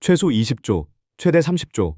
최소 20조, 최대 30조,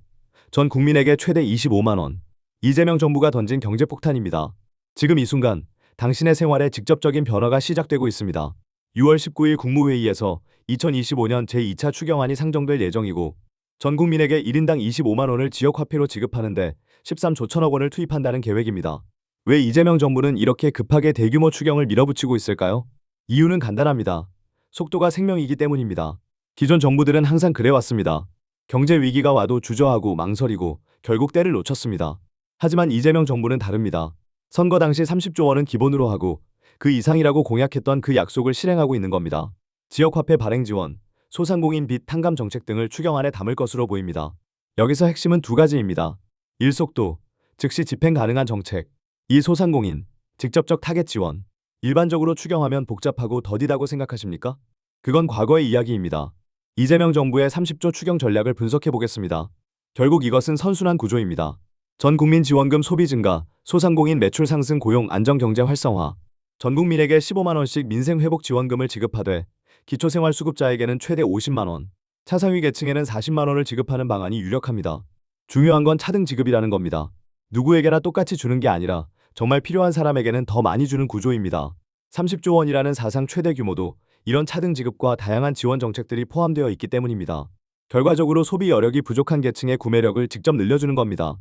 전 국민에게 최대 25만 원. 이재명 정부가 던진 경제폭탄입니다. 지금 이 순간 당신의 생활에 직접적인 변화가 시작되고 있습니다. 6월 19일 국무회의에서 2025년 제2차 추경안이 상정될 예정이고 전 국민에게 1인당 25만 원을 지역화폐로 지급하는데 13조 1천억 원을 투입한다는 계획입니다. 왜 이재명 정부는 이렇게 급하게 대규모 추경을 밀어붙이고 있을까요? 이유는 간단합니다. 속도가 생명이기 때문입니다. 기존 정부들은 항상 그래왔습니다. 경제 위기가 와도 주저하고 망설이고 결국 때를 놓쳤습니다. 하지만 이재명 정부는 다릅니다. 선거 당시 30조 원은 기본으로 하고 그 이상이라고 공약했던 그 약속을 실행하고 있는 겁니다. 지역화폐 발행 지원, 소상공인 빚 탕감 정책 등을 추경안에 담을 것으로 보입니다. 여기서 핵심은 두 가지입니다. 1. 속도, 즉시 집행 가능한 정책. 2. 소상공인, 직접적 타겟 지원. 일반적으로 추경하면 복잡하고 더디다고 생각하십니까? 그건 과거의 이야기입니다. 이재명 정부의 30조 추경 전략을 분석해 보겠습니다. 결국 이것은 선순환 구조입니다. 전 국민 지원금 소비 증가, 소상공인 매출 상승 고용 안정 경제 활성화. 전 국민에게 15만 원씩 민생 회복 지원금을 지급하되 기초생활수급자에게는 최대 50만 원, 차상위 계층에는 40만 원을 지급하는 방안이 유력합니다. 중요한 건 차등 지급이라는 겁니다. 누구에게나 똑같이 주는 게 아니라 정말 필요한 사람에게는 더 많이 주는 구조입니다. 30조 원이라는 사상 최대 규모도 이런 차등 지급과 다양한 지원 정책들이 포함되어 있기 때문입니다. 결과적으로 소비 여력이 부족한 계층의 구매력을 직접 늘려주는 겁니다.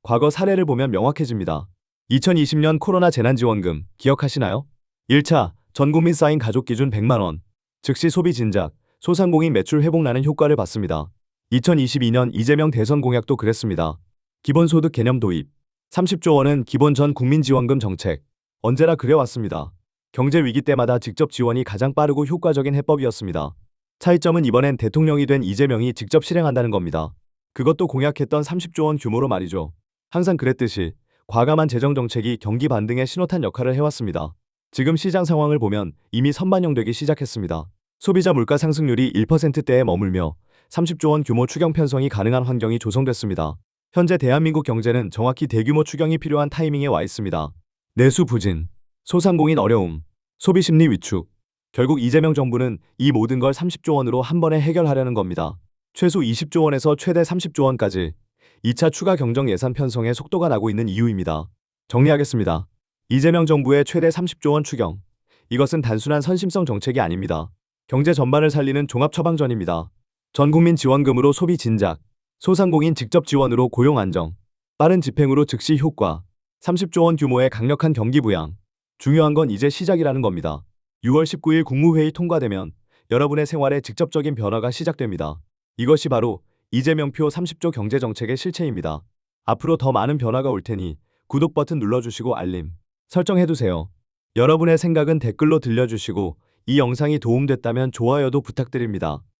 과거 사례를 보면 명확해집니다. 2020년 코로나 재난지원금 기억하시나요? 1차 전국민 쌓인 가족 기준 100만 원, 즉시 소비 진작, 소상공인 매출 회복나는 효과를 봤습니다. 2022년 이재명 대선 공약도 그랬습니다. 기본소득 개념 도입, 30조 원은 기본 전 국민 지원금 정책, 언제나 그래왔습니다. 경제 위기 때마다 직접 지원이 가장 빠르고 효과적인 해법이었습니다. 차이점은 이번엔 대통령이 된 이재명이 직접 실행한다는 겁니다. 그것도 공약했던 30조 원 규모로 말이죠. 항상 그랬듯이 과감한 재정정책이 경기 반등의 신호탄 역할을 해왔습니다. 지금 시장 상황을 보면 이미 선반영되기 시작했습니다. 소비자 물가 상승률이 1%대에 머물며 30조 원 규모 추경 편성이 가능한 환경이 조성됐습니다. 현재 대한민국 경제는 정확히 대규모 추경이 필요한 타이밍에 와 있습니다. 내수 부진, 소상공인 어려움, 소비심리 위축. 결국 이재명 정부는 이 모든 걸 30조 원으로 한 번에 해결하려는 겁니다. 최소 20조 원에서 최대 30조 원까지 2차 추가 경정 예산 편성에 속도가 나고 있는 이유입니다. 정리하겠습니다. 이재명 정부의 최대 30조 원 추경. 이것은 단순한 선심성 정책이 아닙니다. 경제 전반을 살리는 종합 처방전입니다. 전 국민 지원금으로 소비 진작, 소상공인 직접 지원으로 고용 안정, 빠른 집행으로 즉시 효과, 30조 원 규모의 강력한 경기 부양. 중요한 건 이제 시작이라는 겁니다. 6월 19일 국무회의 통과되면 여러분의 생활에 직접적인 변화가 시작됩니다. 이것이 바로 이재명표 30조 경제정책의 실체입니다. 앞으로 더 많은 변화가 올 테니 구독 버튼 눌러주시고 알림 설정해두세요. 여러분의 생각은 댓글로 들려주시고 이 영상이 도움됐다면 좋아요도 부탁드립니다.